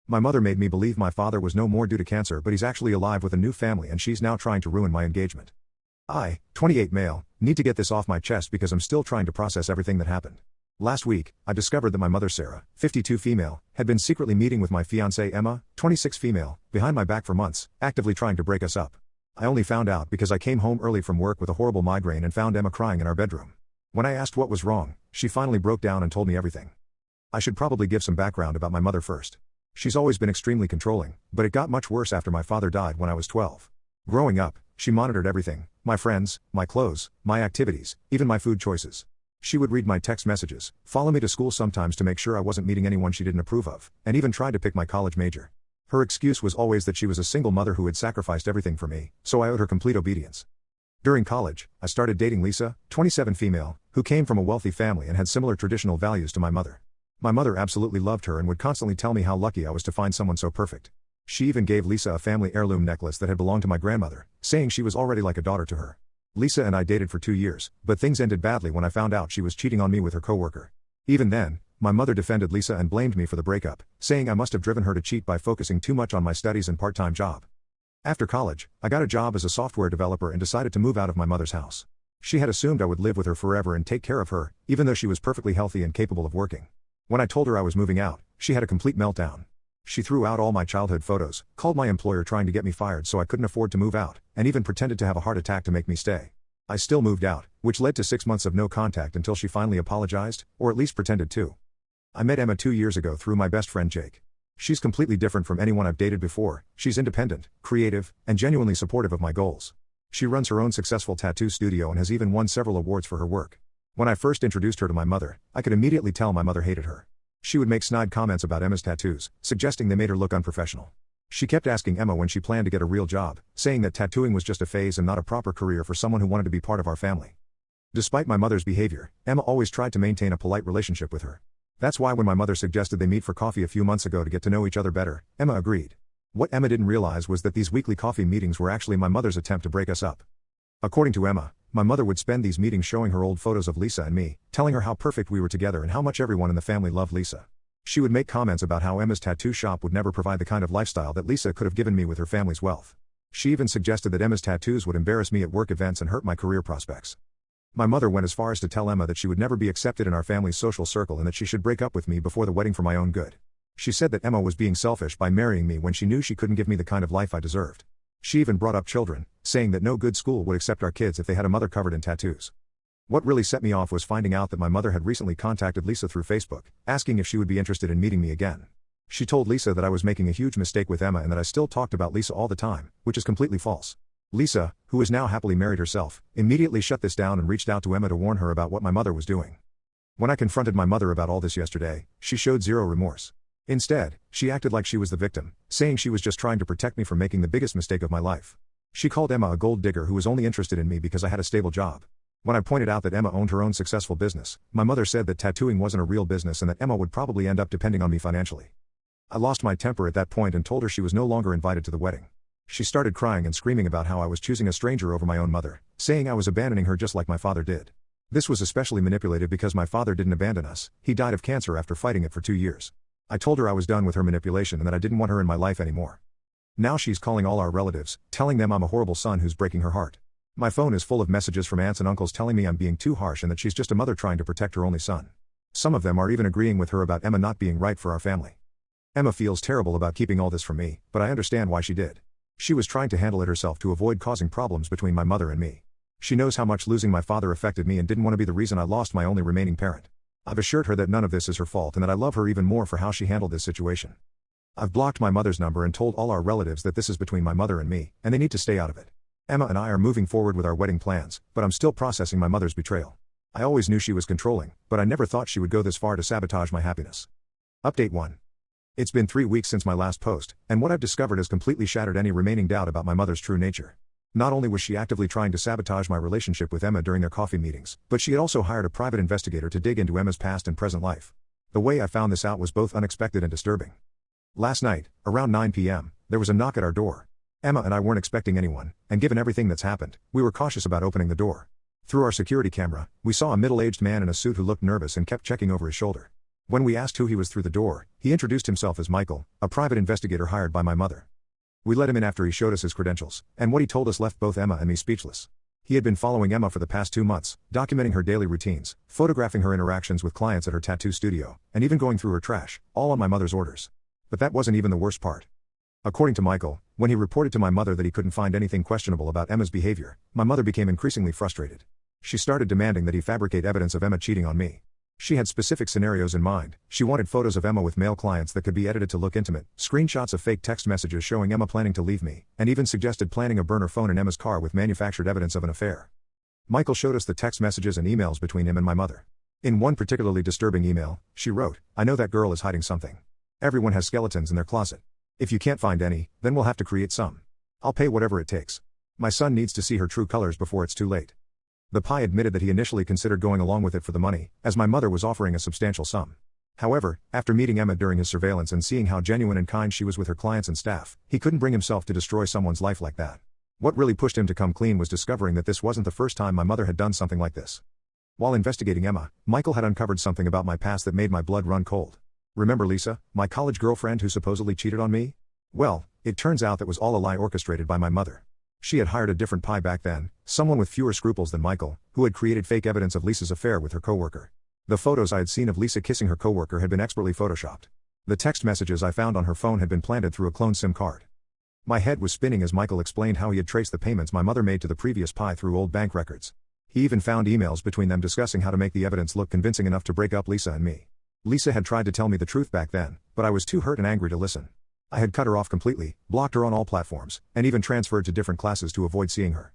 My mother made me believe my father was no more due to cancer, but he's actually alive with a new family and she's now trying to ruin my engagement. I, 28 male, need to get this off my chest because I'm still trying to process everything that happened. Last week, I discovered that my mother Sarah, 52 female, had been secretly meeting with my fiancée Emma, 26 female, behind my back for months, actively trying to break us up. I only found out because I came home early from work with a horrible migraine and found Emma crying in our bedroom. When I asked what was wrong, she finally broke down and told me everything. I should probably give some background about my mother first. She's always been extremely controlling, but it got much worse after my father died when I was 12. Growing up, she monitored everything, my friends, my clothes, my activities, even my food choices. She would read my text messages, follow me to school sometimes to make sure I wasn't meeting anyone she didn't approve of, and even tried to pick my college major. Her excuse was always that she was a single mother who had sacrificed everything for me, so I owed her complete obedience. During college, I started dating Lisa, 27 female, who came from a wealthy family and had similar traditional values to my mother. My mother absolutely loved her and would constantly tell me how lucky I was to find someone so perfect. She even gave Lisa a family heirloom necklace that had belonged to my grandmother, saying she was already like a daughter to her. Lisa and I dated for 2 years, but things ended badly when I found out she was cheating on me with her coworker. Even then, my mother defended Lisa and blamed me for the breakup, saying I must have driven her to cheat by focusing too much on my studies and part-time job. After college, I got a job as a software developer and decided to move out of my mother's house. She had assumed I would live with her forever and take care of her, even though she was perfectly healthy and capable of working. When I told her I was moving out, she had a complete meltdown. She threw out all my childhood photos, called my employer trying to get me fired so I couldn't afford to move out, and even pretended to have a heart attack to make me stay. I still moved out, which led to 6 months of no contact until she finally apologized, or at least pretended to. I met Emma 2 years ago through my best friend Jake. She's completely different from anyone I've dated before. She's independent, creative, and genuinely supportive of my goals. She runs her own successful tattoo studio and has even won several awards for her work. When I first introduced her to my mother, I could immediately tell my mother hated her. She would make snide comments about Emma's tattoos, suggesting they made her look unprofessional. She kept asking Emma when she planned to get a real job, saying that tattooing was just a phase and not a proper career for someone who wanted to be part of our family. Despite my mother's behavior, Emma always tried to maintain a polite relationship with her. That's why when my mother suggested they meet for coffee a few months ago to get to know each other better, Emma agreed. What Emma didn't realize was that these weekly coffee meetings were actually my mother's attempt to break us up. According to Emma, my mother would spend these meetings showing her old photos of Lisa and me, telling her how perfect we were together and how much everyone in the family loved Lisa. She would make comments about how Emma's tattoo shop would never provide the kind of lifestyle that Lisa could have given me with her family's wealth. She even suggested that Emma's tattoos would embarrass me at work events and hurt my career prospects. My mother went as far as to tell Emma that she would never be accepted in our family's social circle and that she should break up with me before the wedding for my own good. She said that Emma was being selfish by marrying me when she knew she couldn't give me the kind of life I deserved. She even brought up children, saying that no good school would accept our kids if they had a mother covered in tattoos. What really set me off was finding out that my mother had recently contacted Lisa through Facebook, asking if she would be interested in meeting me again. She told Lisa that I was making a huge mistake with Emma and that I still talked about Lisa all the time, which is completely false. Lisa, who is now happily married herself, immediately shut this down and reached out to Emma to warn her about what my mother was doing. When I confronted my mother about all this yesterday, she showed zero remorse. Instead, she acted like she was the victim, saying she was just trying to protect me from making the biggest mistake of my life. She called Emma a gold digger who was only interested in me because I had a stable job. When I pointed out that Emma owned her own successful business, my mother said that tattooing wasn't a real business and that Emma would probably end up depending on me financially. I lost my temper at that point and told her she was no longer invited to the wedding. She started crying and screaming about how I was choosing a stranger over my own mother, saying I was abandoning her just like my father did. This was especially manipulative because my father didn't abandon us, he died of cancer after fighting it for 2 years. I told her I was done with her manipulation and that I didn't want her in my life anymore. Now she's calling all our relatives, telling them I'm a horrible son who's breaking her heart. My phone is full of messages from aunts and uncles telling me I'm being too harsh and that she's just a mother trying to protect her only son. Some of them are even agreeing with her about Emma not being right for our family. Emma feels terrible about keeping all this from me, but I understand why she did. She was trying to handle it herself to avoid causing problems between my mother and me. She knows how much losing my father affected me and didn't want to be the reason I lost my only remaining parent. I've assured her that none of this is her fault and that I love her even more for how she handled this situation. I've blocked my mother's number and told all our relatives that this is between my mother and me, and they need to stay out of it. Emma and I are moving forward with our wedding plans, but I'm still processing my mother's betrayal. I always knew she was controlling, but I never thought she would go this far to sabotage my happiness. Update 1. It's been 3 weeks since my last post, and what I've discovered has completely shattered any remaining doubt about my mother's true nature. Not only was she actively trying to sabotage my relationship with Emma during their coffee meetings, but she had also hired a private investigator to dig into Emma's past and present life. The way I found this out was both unexpected and disturbing. Last night, around 9 p.m., there was a knock at our door. Emma and I weren't expecting anyone, and given everything that's happened, we were cautious about opening the door. Through our security camera, we saw a middle-aged man in a suit who looked nervous and kept checking over his shoulder. When we asked who he was through the door, he introduced himself as Michael, a private investigator hired by my mother. We let him in after he showed us his credentials, and what he told us left both Emma and me speechless. He had been following Emma for the past 2 months, documenting her daily routines, photographing her interactions with clients at her tattoo studio, and even going through her trash, all on my mother's orders. But that wasn't even the worst part. According to Michael, when he reported to my mother that he couldn't find anything questionable about Emma's behavior, my mother became increasingly frustrated. She started demanding that he fabricate evidence of Emma cheating on me. She had specific scenarios in mind. She wanted photos of Emma with male clients that could be edited to look intimate, screenshots of fake text messages showing Emma planning to leave me, and even suggested planting a burner phone in Emma's car with manufactured evidence of an affair. Michael showed us the text messages and emails between him and my mother. In one particularly disturbing email, she wrote, "I know that girl is hiding something. Everyone has skeletons in their closet. If you can't find any, then we'll have to create some. I'll pay whatever it takes. My son needs to see her true colors before it's too late." The PI admitted that he initially considered going along with it for the money, as my mother was offering a substantial sum. However, after meeting Emma during his surveillance and seeing how genuine and kind she was with her clients and staff, he couldn't bring himself to destroy someone's life like that. What really pushed him to come clean was discovering that this wasn't the first time my mother had done something like this. While investigating Emma, Michael had uncovered something about my past that made my blood run cold. Remember Lisa, my college girlfriend who supposedly cheated on me? Well, it turns out that was all a lie orchestrated by my mother. She had hired a different PI back then, someone with fewer scruples than Michael, who had created fake evidence of Lisa's affair with her coworker. The photos I had seen of Lisa kissing her coworker had been expertly photoshopped. The text messages I found on her phone had been planted through a clone SIM card. My head was spinning as Michael explained how he had traced the payments my mother made to the previous PI through old bank records. He even found emails between them discussing how to make the evidence look convincing enough to break up Lisa and me. Lisa had tried to tell me the truth back then, but I was too hurt and angry to listen. I had cut her off completely, blocked her on all platforms, and even transferred to different classes to avoid seeing her.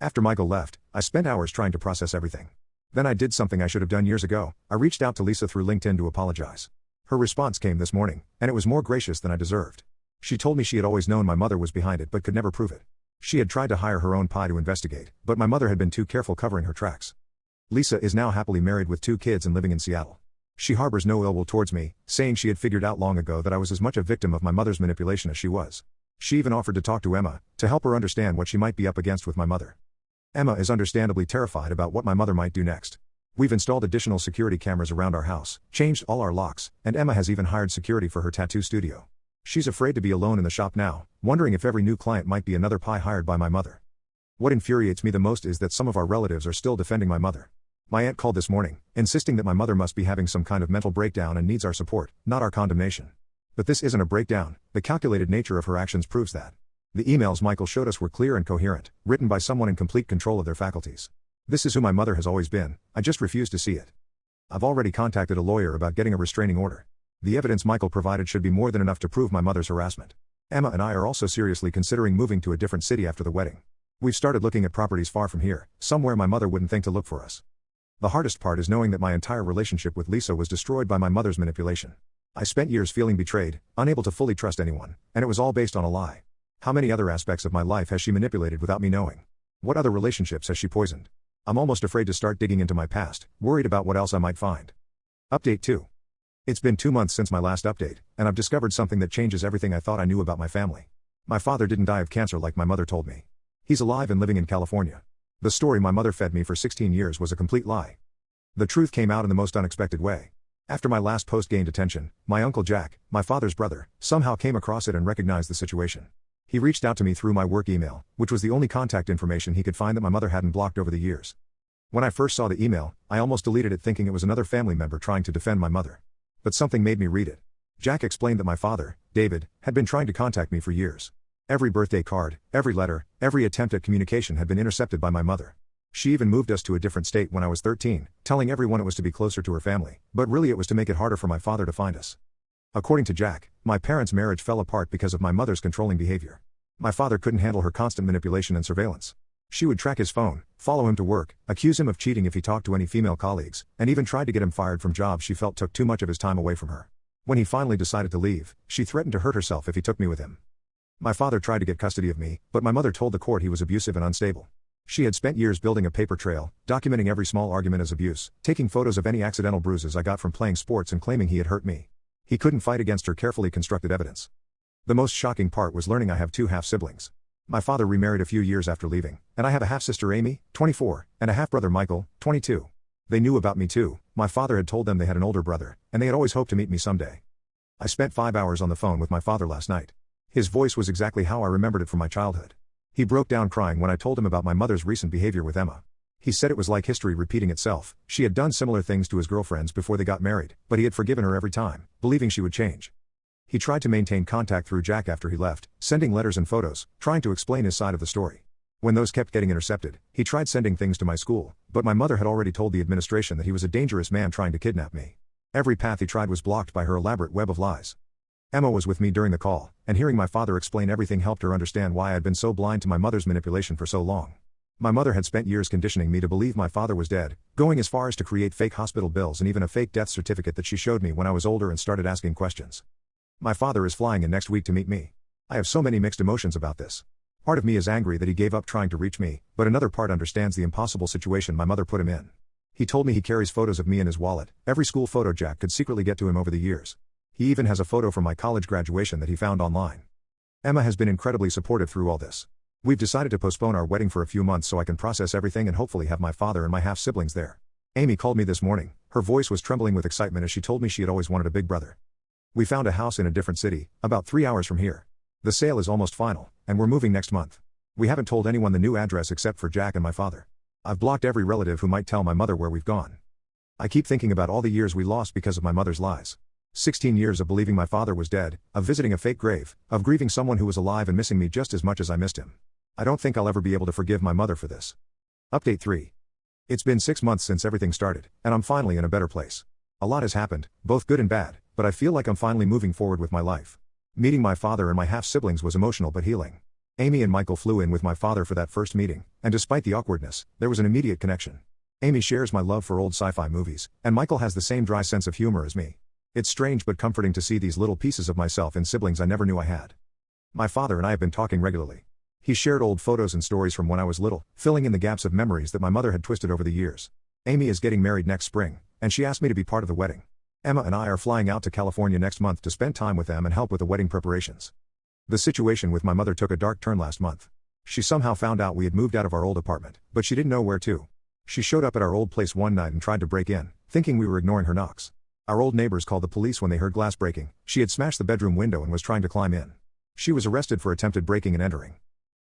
After Michael left, I spent hours trying to process everything. Then I did something I should have done years ago. I reached out to Lisa through LinkedIn to apologize. Her response came this morning, and it was more gracious than I deserved. She told me she had always known my mother was behind it but could never prove it. She had tried to hire her own PI to investigate, but my mother had been too careful covering her tracks. Lisa is now happily married with 2 kids and living in Seattle. She harbors no ill will towards me, saying she had figured out long ago that I was as much a victim of my mother's manipulation as she was. She even offered to talk to Emma, to help her understand what she might be up against with my mother. Emma is understandably terrified about what my mother might do next. We've installed additional security cameras around our house, changed all our locks, and Emma has even hired security for her tattoo studio. She's afraid to be alone in the shop now, wondering if every new client might be another PI hired by my mother. What infuriates me the most is that some of our relatives are still defending my mother. My aunt called this morning, insisting that my mother must be having some kind of mental breakdown and needs our support, not our condemnation. But this isn't a breakdown, the calculated nature of her actions proves that. The emails Michael showed us were clear and coherent, written by someone in complete control of their faculties. This is who my mother has always been, I just refuse to see it. I've already contacted a lawyer about getting a restraining order. The evidence Michael provided should be more than enough to prove my mother's harassment. Emma and I are also seriously considering moving to a different city after the wedding. We've started looking at properties far from here, somewhere my mother wouldn't think to look for us. The hardest part is knowing that my entire relationship with Lisa was destroyed by my mother's manipulation. I spent years feeling betrayed, unable to fully trust anyone, and it was all based on a lie. How many other aspects of my life has she manipulated without me knowing? What other relationships has she poisoned? I'm almost afraid to start digging into my past, worried about what else I might find. Update 2. It's been 2 months since my last update, and I've discovered something that changes everything I thought I knew about my family. My father didn't die of cancer like my mother told me. He's alive and living in California. The story my mother fed me for 16 years was a complete lie. The truth came out in the most unexpected way. After my last post gained attention, my uncle Jack, my father's brother, somehow came across it and recognized the situation. He reached out to me through my work email, which was the only contact information he could find that my mother hadn't blocked over the years. When I first saw the email, I almost deleted it thinking it was another family member trying to defend my mother. But something made me read it. Jack explained that my father, David, had been trying to contact me for years. Every birthday card, every letter, every attempt at communication had been intercepted by my mother. She even moved us to a different state when I was 13, telling everyone it was to be closer to her family, but really it was to make it harder for my father to find us. According to Jack, my parents' marriage fell apart because of my mother's controlling behavior. My father couldn't handle her constant manipulation and surveillance. She would track his phone, follow him to work, accuse him of cheating if he talked to any female colleagues, and even tried to get him fired from jobs she felt took too much of his time away from her. When he finally decided to leave, she threatened to hurt herself if he took me with him. My father tried to get custody of me, but my mother told the court he was abusive and unstable. She had spent years building a paper trail, documenting every small argument as abuse, taking photos of any accidental bruises I got from playing sports and claiming he had hurt me. He couldn't fight against her carefully constructed evidence. The most shocking part was learning I have 2 half-siblings. My father remarried a few years after leaving, and I have a half-sister Amy, 24, and a half-brother Michael, 22. They knew about me too, My father had told them they had an older brother, and they had always hoped to meet me someday. I spent 5 hours on the phone with my father last night. His voice was exactly how I remembered it from my childhood. He broke down crying when I told him about my mother's recent behavior with Emma. He said it was like history repeating itself. She had done similar things to his girlfriends before they got married, but he had forgiven her every time, believing she would change. He tried to maintain contact through Jack after he left, sending letters and photos, trying to explain his side of the story. When those kept getting intercepted, he tried sending things to my school, but my mother had already told the administration that he was a dangerous man trying to kidnap me. Every path he tried was blocked by her elaborate web of lies. Emma was with me during the call, and hearing my father explain everything helped her understand why I had been so blind to my mother's manipulation for so long. My mother had spent years conditioning me to believe my father was dead, going as far as to create fake hospital bills and even a fake death certificate that she showed me when I was older and started asking questions. My father is flying in next week to meet me. I have so many mixed emotions about this. Part of me is angry that he gave up trying to reach me, but another part understands the impossible situation my mother put him in. He told me he carries photos of me in his wallet, every school photo Jack could secretly get to him over the years. He even has a photo from my college graduation that he found online. Emma has been incredibly supportive through all this. We've decided to postpone our wedding for a few months so I can process everything and hopefully have my father and my half-siblings there. Amy called me this morning. Her voice was trembling with excitement as she told me she had always wanted a big brother. We found a house in a different city, about 3 hours from here. The sale is almost final, and we're moving next month. We haven't told anyone the new address except for Jack and my father. I've blocked every relative who might tell my mother where we've gone. I keep thinking about all the years we lost because of my mother's lies. 16 years of believing my father was dead, of visiting a fake grave, of grieving someone who was alive and missing me just as much as I missed him. I don't think I'll ever be able to forgive my mother for this. Update 3. It's been 6 months since everything started, and I'm finally in a better place. A lot has happened, both good and bad, but I feel like I'm finally moving forward with my life. Meeting my father and my half-siblings was emotional but healing. Amy and Michael flew in with my father for that first meeting, and despite the awkwardness, there was an immediate connection. Amy shares my love for old sci-fi movies, and Michael has the same dry sense of humor as me. It's strange but comforting to see these little pieces of myself in siblings I never knew I had. My father and I have been talking regularly. He shared old photos and stories from when I was little, filling in the gaps of memories that my mother had twisted over the years. Amy is getting married next spring, and she asked me to be part of the wedding. Emma and I are flying out to California next month to spend time with them and help with the wedding preparations. The situation with my mother took a dark turn last month. She somehow found out we had moved out of our old apartment, but she didn't know where to. She showed up at our old place one night and tried to break in, thinking we were ignoring her knocks. Our old neighbors called the police when they heard glass breaking. She had smashed the bedroom window and was trying to climb in. She was arrested for attempted breaking and entering.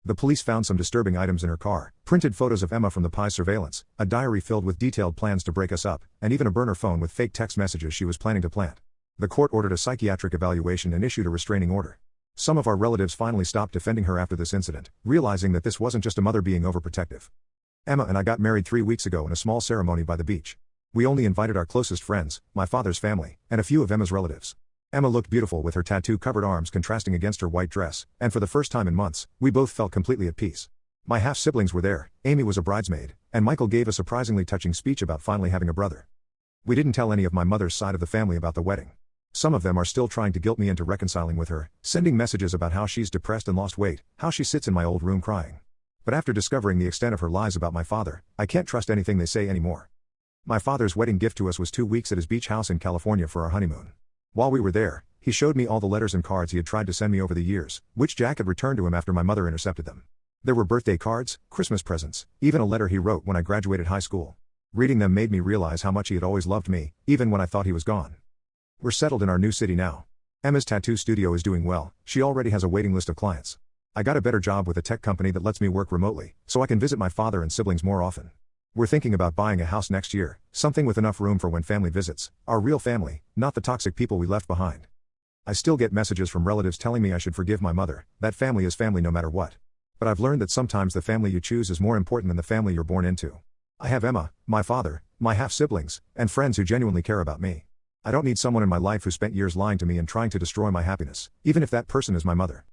The police found some disturbing items in her car, printed photos of Emma from the PI surveillance, a diary filled with detailed plans to break us up, and even a burner phone with fake text messages she was planning to plant. The court ordered a psychiatric evaluation and issued a restraining order. Some of our relatives finally stopped defending her after this incident, realizing that this wasn't just a mother being overprotective. Emma and I got married 3 weeks ago in a small ceremony by the beach. We only invited our closest friends, my father's family, and a few of Emma's relatives. Emma looked beautiful with her tattoo-covered arms contrasting against her white dress, and for the first time in months, we both felt completely at peace. My half-siblings were there, Amy was a bridesmaid, and Michael gave a surprisingly touching speech about finally having a brother. We didn't tell any of my mother's side of the family about the wedding. Some of them are still trying to guilt me into reconciling with her, sending messages about how she's depressed and lost weight, how she sits in my old room crying. But after discovering the extent of her lies about my father, I can't trust anything they say anymore. My father's wedding gift to us was 2 weeks at his beach house in California for our honeymoon. While we were there, he showed me all the letters and cards he had tried to send me over the years, which Jack had returned to him after my mother intercepted them. There were birthday cards, Christmas presents, even a letter he wrote when I graduated high school. Reading them made me realize how much he had always loved me, even when I thought he was gone. We're settled in our new city now. Emma's tattoo studio is doing well, she already has a waiting list of clients. I got a better job with a tech company that lets me work remotely, so I can visit my father and siblings more often. We're thinking about buying a house next year, something with enough room for when family visits, our real family, not the toxic people we left behind. I still get messages from relatives telling me I should forgive my mother, that family is family no matter what. But I've learned that sometimes the family you choose is more important than the family you're born into. I have Emma, my father, my half-siblings, and friends who genuinely care about me. I don't need someone in my life who spent years lying to me and trying to destroy my happiness, even if that person is my mother.